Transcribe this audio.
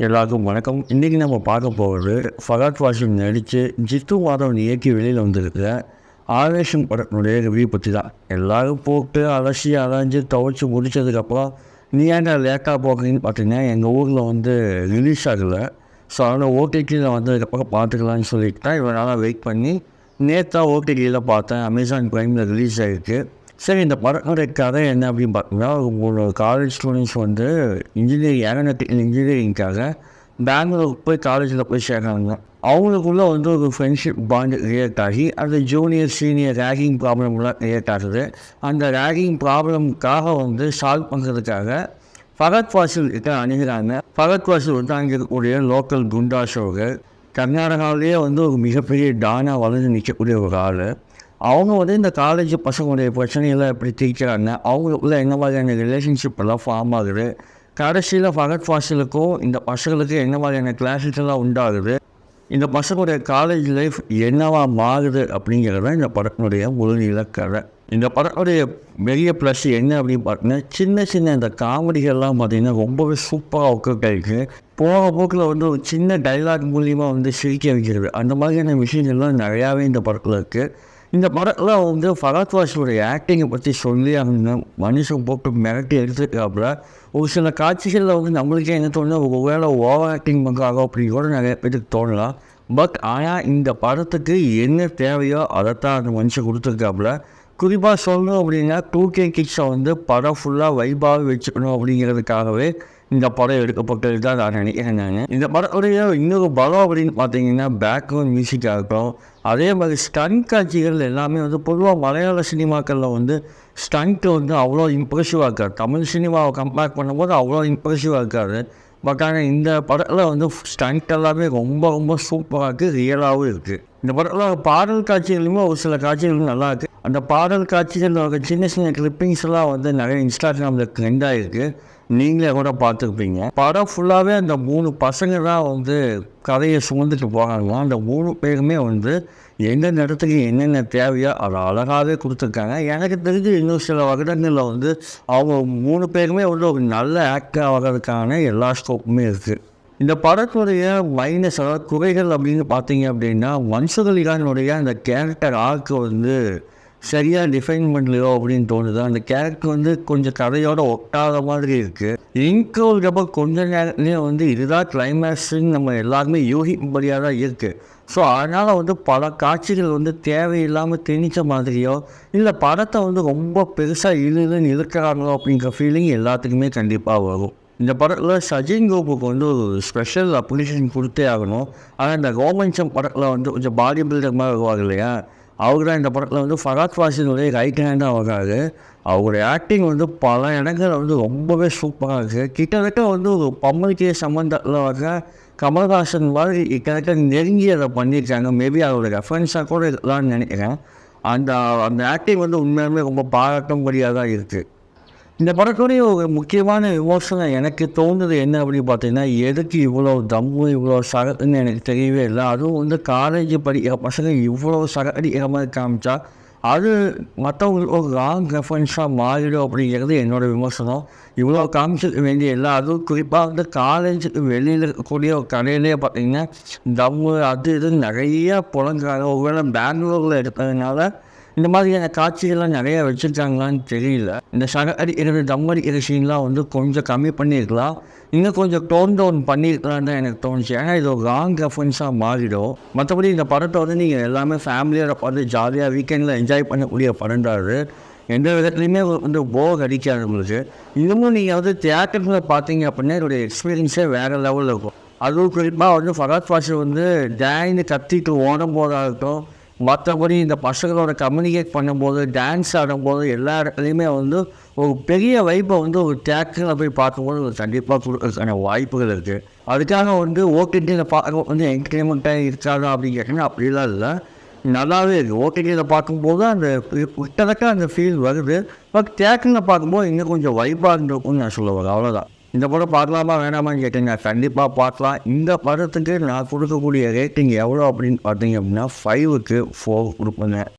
எல்லாருக்கும் வணக்கம். இன்றைக்கி நம்ம பார்க்க போகிறது ஃபகத் ஃபாசில் நடித்து ஜித்து மாதவன் இயக்கி வெளியில் வந்திருக்கிற ஆவேசம் படத்தினுடைய ரிவ்யூ பற்றி தான். எல்லோரும் போட்டு அலஞ்சி துவைச்சி முடித்ததுக்கப்புறம் நீ ஏன்டா லேட்டாக போகிறீங்கன்னு பார்த்தீங்கன்னா எங்கள் ஊரில் வந்து ரிலீஸ் ஆகலை. ஸோ அதனால் ஓடிடியில் வந்ததுக்கப்புறம் பார்த்துக்கலான்னு சொல்லிட்டு தான் இவனால் வெயிட் பண்ணி நேற்று ஓடிடியில் பார்த்தேன். அமேசான் ப்ரைமில் ரிலீஸ் ஆகிருக்கு. சரி, இந்த படத்தோடைய கதை என்ன அப்படின்னு பார்த்தீங்கன்னா, ஒரு காலேஜ் ஸ்டூடெண்ட்ஸ் வந்து ஏரோநாட்டிக்கல் இன்ஜினியரிங்காக பெங்களூருக்கு போய் காலேஜில் போய் சேர்க்குறாங்க. அவங்களுக்குள்ளே வந்து ஒரு ஃப்ரெண்ட்ஷிப் பாண்ட் கிரியேட் ஆகி அந்த ஜூனியர் சீனியர் ரேகிங் ப்ராப்ளம்லாம் கிரியேட் ஆகுது. அந்த ரேகிங் ப்ராப்ளம்காக வந்து சால்வ் பண்ணுறதுக்காக ஃபகத் ஃபாசில் கிட்ட அணுகிறாங்க. ஃபகத் ஃபாசில் வந்து அங்கே இருக்கக்கூடிய லோக்கல் குண்டாஷோர்கள், கர்நாடகாவிலேயே வந்து ஒரு மிகப்பெரிய டானாக வளர்ந்து நிற்கக்கூடிய ஒரு ஆள். அவங்க வந்து இந்த காலேஜ் பசங்களுடைய பிரச்சனைகளை எப்படி தீர்க்கிறாங்க, அவங்களுக்குள்ள என்ன மாதிரியான ரிலேஷன்ஷிப் எல்லாம் ஃபார்ம் ஆகுது, கடைசியில் ஃபகத் ஃபாசிலுக்கும் இந்த பசங்களுக்கு என்ன மாதிரியான கிளாஸஸ் எல்லாம் உண்டாகுது, இந்த பசங்களுடைய காலேஜ் லைஃப் என்னவா மாறுது அப்படிங்கிறத இந்த படத்தினுடைய முழுநீள கதை. இந்த படத்துடைய பெரிய ப்ளஸ் என்ன அப்படின்னு பார்த்தீங்கன்னா, சின்ன இந்த காமெடிகள்லாம் பார்த்திங்கன்னா ரொம்பவே சூப்பராக ஒர்க் போகிற போக்கில் வந்து ஒரு சின்ன டைலாக் மூலியமாக வந்து சிரிக்க வைக்கிறது, அந்த மாதிரியான விஷயங்கள்லாம் நிறையாவே இந்த படத்தில் இருக்குது. இந்த படத்தில் வந்து ஃபகத் ஃபாசிலுடைய ஆக்டிங்கை பற்றி சொல்லி அவங்க மனுஷன் போட்டு மிரட்டி எடுத்துருக்காப்புல. ஒரு சில காட்சிகளில் வந்து நம்மளுக்கே என்ன தோணுன்னா, ஒரு வேளை ஓவர் ஆக்டிங் பண்ணுறாங்க அப்படின்னு கூட நிறைய பேருக்கு தோணலாம். பட் ஆனால் இந்த படத்துக்கு என்ன தேவையோ அதைத்தான் அந்த மனுஷன் கொடுத்துருக்காப்புல. குறிப்பாக சொல்லணும் அப்படின்னா 2K கிட்ஸை வந்து படம் ஃபுல்லாக வைபாக வச்சுக்கணும் அப்படிங்கிறதுக்காகவே இந்த படம் எடுக்கப்பட்டது தான் நான் நினைக்கிறேன். இந்த படத்துடைய இன்னொரு பலம் அப்படின்னு பார்த்தீங்கன்னா பேக்ரவுண்ட் மியூசிக்காக இருக்கும். அதே மாதிரி ஸ்டண்ட் காட்சிகள் எல்லாமே வந்து பொதுவாக மலையாள சினிமாக்களில் வந்து ஸ்டண்ட்டு வந்து அவ்வளோ இம்ப்ரெசிவாக இருக்காது. தமிழ் சினிமாவை கம்பேர் பண்ணும்போது அவ்வளோ இம்ப்ரெசிவாக இருக்காது. பட் ஆனால் இந்த படத்தில் வந்து ஸ்டண்ட் எல்லாமே ரொம்ப சூப்பராக இருக்குது, ரியலாகவும் இருக்குது. இந்த படத்தில் பாடல் காட்சிகளுமே ஒரு சில காட்சிகள் நல்லா இருக்குது. அந்த பாடல் காட்சிகள் சின்ன கிளிப்பிங்ஸ் எல்லாம் வந்து நிறைய இன்ஸ்டாகிராமில் ட்ரெண்ட் ஆகிருக்கு. நீங்களே கூட பார்த்துருப்பீங்க. படம் ஃபுல்லாகவே அந்த 3 பசங்க தான் வந்து கதையை சுமந்துட்டு போகிறாங்க. அந்த 3 பேருமே வந்து எந்தெந்த இடத்துக்கு என்னென்ன தேவையோ அதை அழகாகவே கொடுத்துருக்காங்க. எனக்கு தெரிஞ்சு இன்னும் சில வருடங்களில் வந்து அவங்க 3 பேருமே வந்து ஒரு நல்ல ஆக்டர் ஆகிறதுக்கான எல்லா ஸ்கோப்புமே இருக்குது. இந்த படத்துடைய மைனஸ் அதாவது குறைகள் அப்படின்னு பார்த்தீங்க அப்படின்னா, வன்சகலிகானுடைய அந்த கேரக்டர் ஆர்க்கு வந்து சரியாக டிஃபைன் பண்ணலையோ அப்படின்னு தோணுது. அந்த கேரக்டர் வந்து கொஞ்சம் கதையோட ஒட்டாத மாதிரி இருக்குது. இன்க்ளூடப்போ கொஞ்ச நேரத்துலேயே வந்து இதுதான் கிளைமேக்ஸ்ன்னு நம்ம எல்லாருமே யூகிக்கும்படியாக தான் இருக்குது. ஸோ அதனால் வந்து பல காட்சிகள் வந்து தேவையில்லாமல் திணிச்ச மாதிரியோ இல்லை படத்தை வந்து ரொம்ப பெருசாக இழுன்னு இருக்கிறாங்களோ அப்படிங்கிற ஃபீலிங் எல்லாத்துக்குமே கண்டிப்பாக வரும். இந்த படத்தில் சஜின் கோபுக்கு வந்து ஒரு ஸ்பெஷல் அப்ரிஷியேஷன் கொடுத்தே ஆகணும். ஆனால் இந்த ரோமன்சம் படத்தில் வந்து கொஞ்சம் பாடி பில்டர் மாதிரி வருவாங்க இல்லையா, அவர் தான் இந்த படத்தில் வந்து ஃபகத் ஃபாசிலுடைய ரைட் ஹேண்டாக வராது. அவருடைய ஆக்டிங் வந்து பல இடங்களில் வந்து ரொம்பவே சூப்பராக இருக்குது. கிட்டத்தட்ட வந்து ஒரு பம்மல்கே சம்மந்தத்தில் வர கமல்ஹாசன் மாதிரி கிட்டத்தட்ட நெருங்கி அதை பண்ணியிருக்காங்க. மேபி அவரோட ரெஃபரன்ஸாக கூட இருக்கலாம்னு நினைக்கிறேன். அந்த அந்த ஆக்டிங் வந்து உண்மையாலுமே ரொம்ப பாராட்டும்படியாக தான் இருக்குது. இந்த படத்துடைய ஒரு முக்கியமான விமர்சனம் எனக்கு தோணுது என்ன அப்படின்னு பார்த்தீங்கன்னா, எதுக்கு இவ்வளோ தம்மு இவ்வளோ சகத்துன்னு எனக்கு தெரியவே இல்லை. அதுவும் வந்து காலேஜ் படிக்கிற பசங்க இவ்வளோ சகடிக்கிற மாதிரி காமிச்சா அது மற்றவங்களுக்கு ஒரு ராங் ரெஃபரன்ஸாக மாறிடும் அப்படிங்கிறது என்னோடய விமர்சனம். இவ்வளோ காமிச்சிருக்க வேண்டிய இல்லை. அதுவும் குறிப்பாக வந்து காலேஜுக்கு வெளியில் இருக்கக்கூடிய ஒரு கடையிலே பார்த்திங்கன்னா தம்மு அது இது நிறையா புழங்குறாங்க. ஒருவேளை பெங்களூரில் எடுத்ததுனால இந்த மாதிரியான காட்சிகள்லாம் நிறையா வச்சுருக்காங்களான்னு தெரியல. இந்த தம் அடிக்கிற சீன்லாம் வந்து கொஞ்சம் கம்மி பண்ணியிருக்கலாம், இன்னும் கொஞ்சம் டோன் டவுன் பண்ணியிருக்கலான்னு தான் எனக்கு தோணுச்சு. ஏன்னா இது ஒரு ராங் ரெஃபரன்ஸாக மாறிடும். மற்றபடி இந்த படத்தை வந்து நீங்கள் எல்லாமே ஃபேமிலியோட பார்த்து ஜாலியாக வீக்கெண்டில் என்ஜாய் பண்ணக்கூடிய படம் தான் அது. எந்த விதத்துலையுமே வந்து போர் அடிக்காது உங்களுக்கு. இன்னமும் நீங்கள் வந்து தியேட்டரில் பார்த்தீங்க அப்படின்னா இதோடைய எக்ஸ்பீரியன்ஸே வேறு லெவலில் இருக்கும். அதுவும் குறிப்பாக வந்து ஃபகத் ஃபாசில் வந்து டேன்னு கத்திட்டு ஓடும் போதாகட்டும், மற்றபடி இந்த பசங்களோட கம்யூனிகேட் பண்ணும்போது, டான்ஸ் ஆடும்போது எல்லா இடத்துலையுமே வந்து ஒரு பெரிய வைப்பை வந்து ஒரு தியேட்டரில் போய் பார்க்கும்போது ஒரு கண்டிப்பாக கொடுக்கறதுக்கான வாய்ப்புகள் இருக்குது. அதுக்காக வந்து ஓடிடியில் பார்க்க வந்து என்டர்டெயின்மெண்ட்டாக இருக்காதா அப்படின்னு கேட்டிங்கன்னா அப்படிலாம் இல்லை, நல்லாவே இருக்குது. ஓடிடியில் பார்க்கும்போது அந்த கிட்டத்தட்ட அந்த ஃபீல் வருது. பட் தியேட்டரில் பார்க்கும்போது இன்னும் கொஞ்சம் வைப்பாக இருந்திருக்கும்னு நான் சொல்ல வரேன், அவ்வளோதான். இந்த படம் பார்க்கலாமா வேணாமான்னு கேட்டீங்க, கண்டிப்பாக பார்க்கலாம். இந்த படத்துக்கு நான் கொடுக்கக்கூடிய ரேட்டிங் எவ்வளோ அப்படின்னு பார்த்தீங்க அப்படின்னா 5க்கு 4 கொடுப்பேங்க.